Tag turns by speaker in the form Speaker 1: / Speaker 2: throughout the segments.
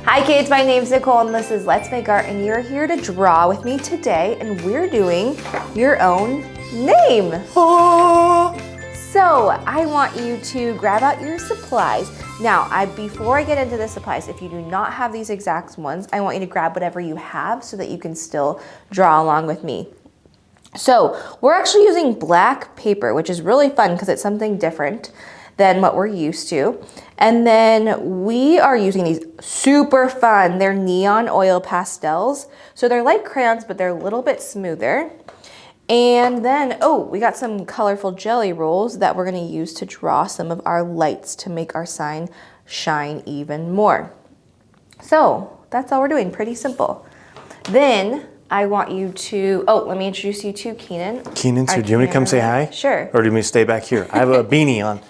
Speaker 1: Hi kids, my name's Nicole and this is Let's Make Art and you're here to draw with me today and we're doing your own name.
Speaker 2: Oh.
Speaker 1: So I want you to grab out your supplies. Now, before I get into the supplies, if you do not have these exact ones, I want you to grab whatever you have so that you can still draw along with me. So we're actually using black paper, which is really fun because it's something different than what we're used to. And then we are using these super fun, they're neon oil pastels. So they're like crayons, but they're a little bit smoother. And then, we got some colorful jelly rolls that we're gonna use to draw some of our lights to make our sign shine even more. So that's all we're doing, pretty simple. Then I want you to, let me introduce you to Keenan.
Speaker 2: Keenan, so do you want me to come say hi?
Speaker 1: Sure.
Speaker 2: Or do you want me to stay back here? I have a beanie on.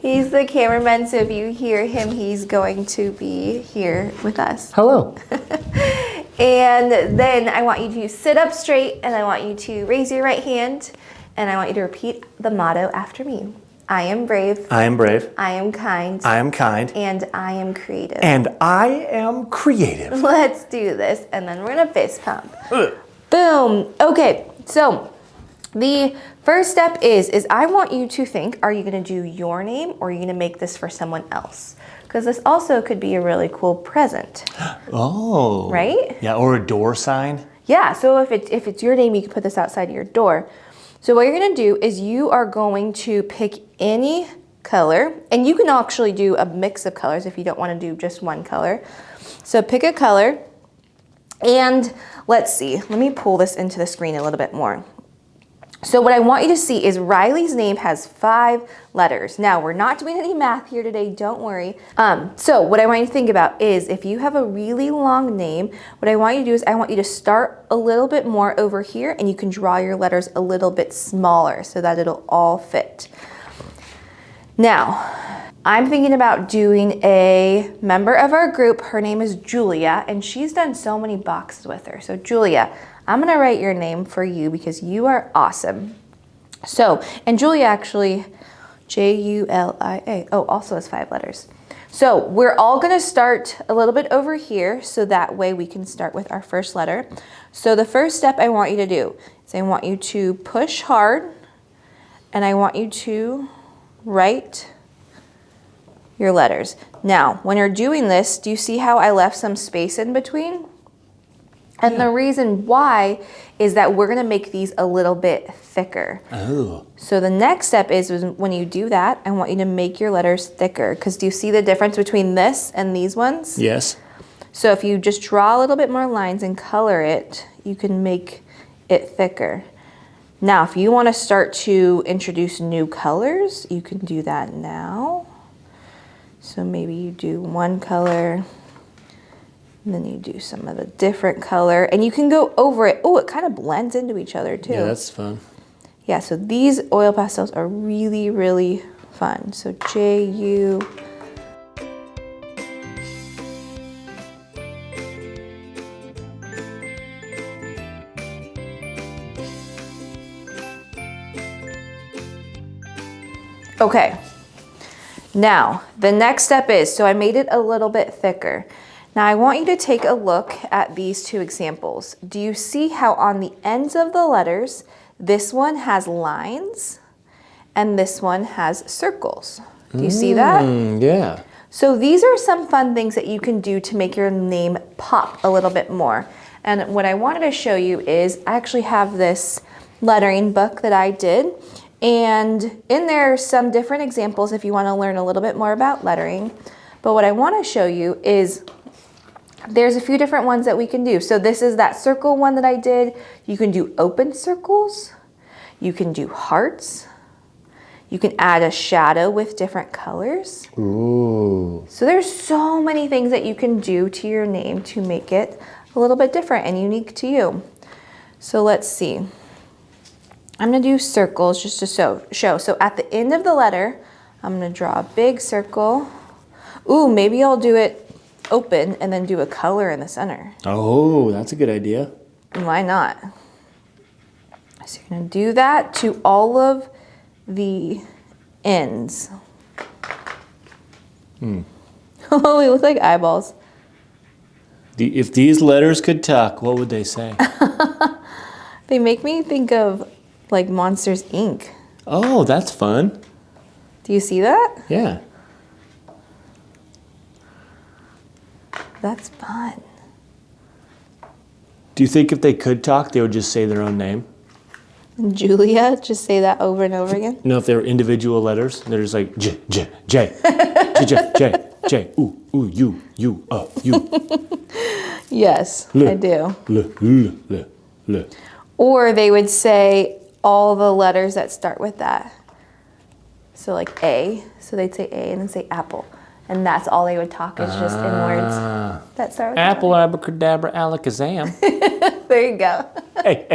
Speaker 1: He's the cameraman, so if you hear him, he's going to be here with us.
Speaker 2: Hello.
Speaker 1: And then I want you to sit up straight and I want you to raise your right hand and I want you to repeat the motto after me. I am brave.
Speaker 2: I am brave.
Speaker 1: I am kind.
Speaker 2: I am kind.
Speaker 1: And I am creative.
Speaker 2: And I am creative.
Speaker 1: Let's do this and then we're gonna fist pump. Boom. Okay, so the first step is I want you to think, are you gonna do your name or are you gonna make this for someone else? Because this also could be a really cool present.
Speaker 2: Oh.
Speaker 1: Right?
Speaker 2: Yeah, or a door sign.
Speaker 1: Yeah, so if it's your name, you can put this outside your door. So what you're gonna do is you are going to pick any color, and you can actually do a mix of colors if you don't wanna do just one color. So pick a color, and let's see, let me pull this into the screen a little bit more. So what I want you to see is Riley's name has 5 letters. Now, we're not doing any math here today, don't worry. So what I want you to think about is if you have a really long name, what I want you to do is I want you to start a little bit more over here and you can draw your letters a little bit smaller so that it'll all fit. Now, I'm thinking about doing a member of our group. Her name is Julia and she's done so many boxes with her. So Julia, I'm gonna write your name for you because you are awesome. So, and Julia actually, J-U-L-I-A, also has 5 letters. So we're all gonna start a little bit over here so that way we can start with our first letter. So the first step I want you to do is I want you to push hard and I want you to write your letters. Now, when you're doing this, do you see how I left some space in between? And the reason why is that we're gonna make these a little bit thicker.
Speaker 2: Oh.
Speaker 1: So the next step is when you do that, I want you to make your letters thicker because do you see the difference between this and these ones?
Speaker 2: Yes.
Speaker 1: So if you just draw a little bit more lines and color it, you can make it thicker. Now, if you wanna start to introduce new colors, you can do that now. So maybe you do one color, and then you do some of the different color, and you can go over it. Oh, it kind of blends into each other too.
Speaker 2: Yeah, that's fun.
Speaker 1: Yeah, so these oil pastels are really, really fun. So J-U. Okay. Now, the next step is, so I made it a little bit thicker. Now I want you to take a look at these 2 examples. Do you see how on the ends of the letters, this one has lines and this one has circles? Do you see that?
Speaker 2: Yeah.
Speaker 1: So these are some fun things that you can do to make your name pop a little bit more. And what I wanted to show you is I actually have this lettering book that I did. And in there are some different examples if you want to learn a little bit more about lettering. But what I want to show you is there's a few different ones that we can do. So this is that circle one that I did. You can do open circles. You can do hearts. You can add a shadow with different colors.
Speaker 2: Ooh.
Speaker 1: So there's so many things that you can do to your name to make it a little bit different and unique to you. So let's see. I'm gonna do circles just to show. So at the end of the letter, I'm gonna draw a big circle. Ooh, maybe I'll do it open and then do a color in the center.
Speaker 2: Oh, that's a good idea.
Speaker 1: Why not? So you're gonna do that to all of the ends. Oh, they look like eyeballs.
Speaker 2: If these letters could talk, what would they say?
Speaker 1: They make me think of like Monsters, Inc.
Speaker 2: Oh, that's fun.
Speaker 1: Do you see that?
Speaker 2: Yeah.
Speaker 1: That's fun.
Speaker 2: Do you think if they could talk, they would just say their own name?
Speaker 1: Julia, just say that over and over again.
Speaker 2: You know, if they were individual letters, they're just like J, J, J, J, J, J, J, ooh, ooh, you, you.
Speaker 1: Yes, I do.
Speaker 2: L.
Speaker 1: Or they would say all the letters that start with that. So like A, so they'd say A and then say apple. And that's all they would talk is just in words that start with
Speaker 2: Apple, abracadabra, alakazam.
Speaker 1: There you go.
Speaker 2: Hey.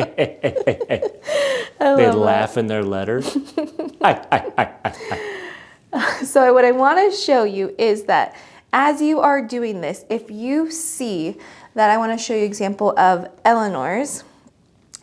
Speaker 2: They laugh in their letters.
Speaker 1: So what I want to show you is that as you are doing this, if you see that, I want to show you an example of Eleanor's.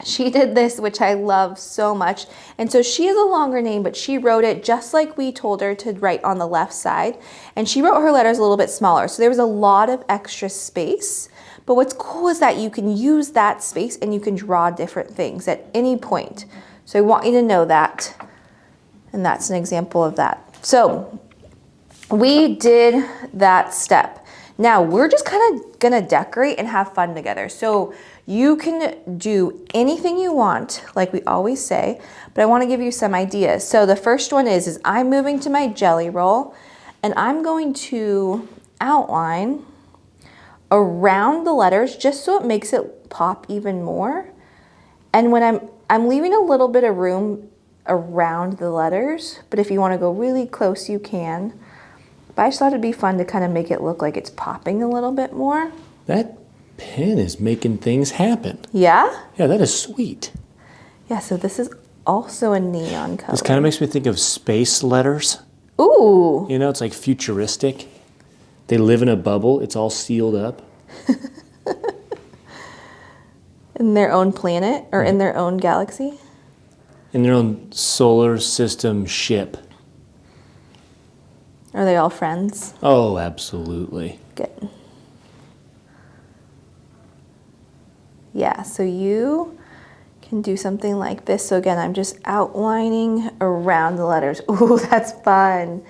Speaker 1: She did this, which I love so much. And so she has a longer name, but she wrote it just like we told her to write on the left side. And she wrote her letters a little bit smaller. So there was a lot of extra space. But what's cool is that you can use that space and you can draw different things at any point. So I want you to know that. And that's an example of that. So we did that step. Now we're just kind of gonna decorate and have fun together. So you can do anything you want, like we always say, but I want to give you some ideas. So the first one is I'm moving to my jelly roll and I'm going to outline around the letters just so it makes it pop even more. And when I'm leaving a little bit of room around the letters, but if you want to go really close, you can. But I just thought it'd be fun to kind of make it look like it's popping a little bit more.
Speaker 2: That pen is making things happen.
Speaker 1: Yeah?
Speaker 2: Yeah, that is sweet.
Speaker 1: Yeah, so this is also a neon color.
Speaker 2: This kind of makes me think of space letters.
Speaker 1: Ooh.
Speaker 2: You know, it's like futuristic. They live in a bubble. It's all sealed up.
Speaker 1: In their own planet or in their own galaxy?
Speaker 2: In their own solar system ship.
Speaker 1: Are they all friends?
Speaker 2: Oh, absolutely.
Speaker 1: Good. Yeah, so you can do something like this. So again, I'm just outlining around the letters. Ooh, that's fun.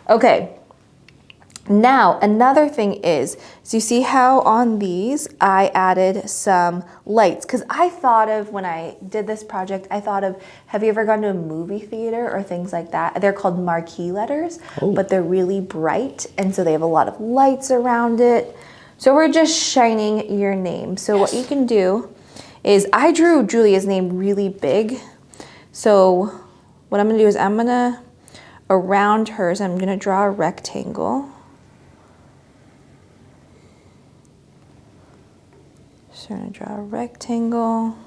Speaker 1: Okay. Now, another thing is, so you see how on these I added some lights? Because I thought of, when I did this project, I thought of, have you ever gone to a movie theater or things like that? They're called marquee letters, but they're really bright. And so they have a lot of lights around it. So we're just shining your name. So what you can do is, I drew Julia's name really big. So what I'm gonna do is around hers, I'm gonna draw a rectangle. So I'm gonna draw a rectangle.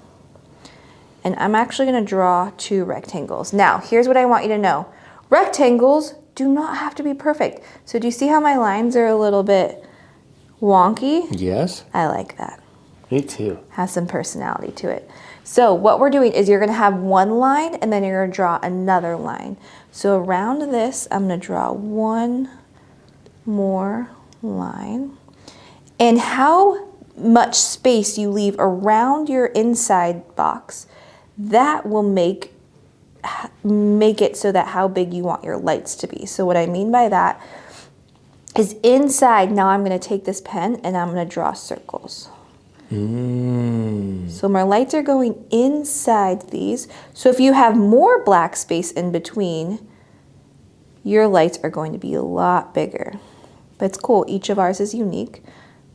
Speaker 1: And I'm actually gonna draw 2 rectangles. Now, here's what I want you to know. Rectangles do not have to be perfect. So do you see how my lines are a little bit wonky?
Speaker 2: Yes.
Speaker 1: I like that.
Speaker 2: Me too.
Speaker 1: Has some personality to it. So what we're doing is you're gonna have one line and then you're gonna draw another line. So around this, I'm gonna draw one more line. And how much space you leave around your inside box, that will make it so that how big you want your lights to be. So what I mean by that is inside, now I'm gonna take this pen and I'm gonna draw circles. So my lights are going inside these. So if you have more black space in between, your lights are going to be a lot bigger. But it's cool, each of ours is unique,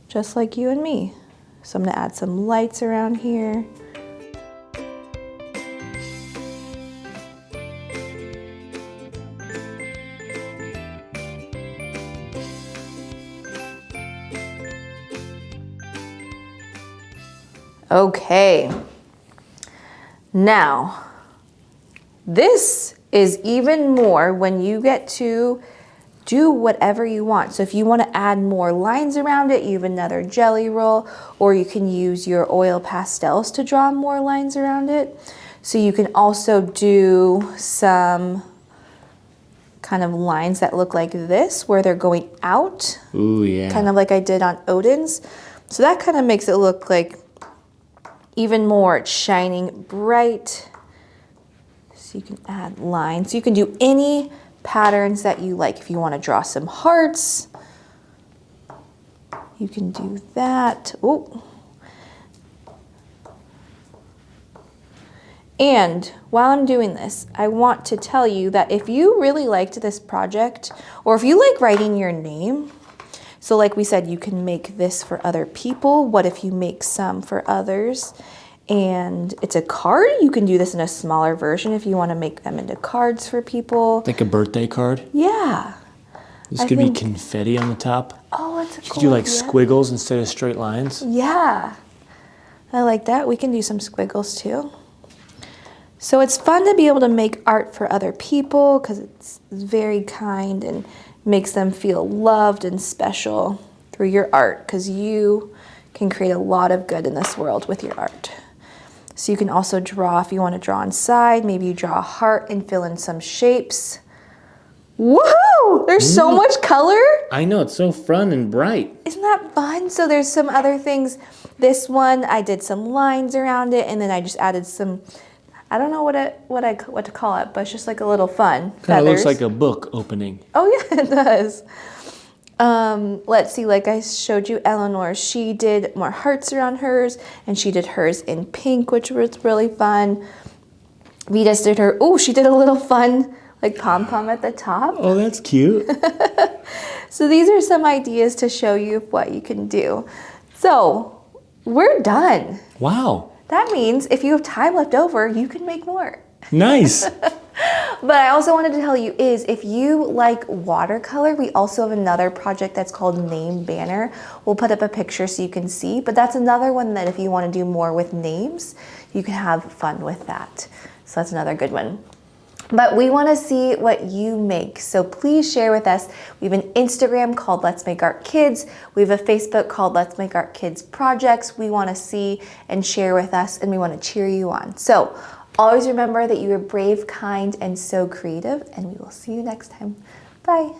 Speaker 1: just like you and me. So I'm gonna add some lights around here. Okay, now this is even more when you get to do whatever you want. So if you want to add more lines around it, you have another jelly roll, or you can use your oil pastels to draw more lines around it. So you can also do some kind of lines that look like this, where they're going out.
Speaker 2: Ooh, yeah.
Speaker 1: Kind of like I did on Odin's. So that kind of makes it look like even more shining bright. So you can add lines. You can do any patterns that you like. If you want to draw some hearts, you can do that. Oh. And while I'm doing this, I want to tell you that if you really liked this project, or if you like writing your name, so like we said, you can make this for other people. What if you make some for others? And it's a card. You can do this in a smaller version if you want to make them into cards for people.
Speaker 2: Like a birthday card?
Speaker 1: Yeah.
Speaker 2: This could be confetti on the top.
Speaker 1: Oh, that's a cool
Speaker 2: You could do like
Speaker 1: idea.
Speaker 2: squiggles instead of straight lines.
Speaker 1: Yeah. I like that. We can do some squiggles too. So it's fun to be able to make art for other people because it's very kind and makes them feel loved and special through your art, because you can create a lot of good in this world with your art. So you can also draw, if you want to draw inside, maybe you draw a heart and fill in some shapes. Woohoo! There's so much color.
Speaker 2: I know, it's so fun and bright.
Speaker 1: Isn't that fun? So there's some other things. This one, I did some lines around it, and then I just added some, I don't know what to call it, but it's just like a little fun.
Speaker 2: Kind of looks like a book opening.
Speaker 1: Oh yeah, it does. Let's see, like I showed you Eleanor, she did more hearts around hers, and she did hers in pink, which was really fun. Vita's did her, oh, she did a little fun, like pom-pom at the top.
Speaker 2: Oh, that's cute.
Speaker 1: So these are some ideas to show you what you can do. So we're done.
Speaker 2: Wow.
Speaker 1: That means if you have time left over, you can make more.
Speaker 2: Nice.
Speaker 1: But I also wanted to tell you is if you like watercolor, we also have another project that's called Name Banner. We'll put up a picture so you can see, but that's another one that if you want to do more with names, you can have fun with that. So that's another good one. But we want to see what you make, so please share with us. We have an Instagram called Let's Make Art Kids. We have a Facebook called Let's Make Art Kids Projects. We want to see and share with us, and we want to cheer you on. So always remember that you are brave, kind, and so creative, and we will see you next time. Bye.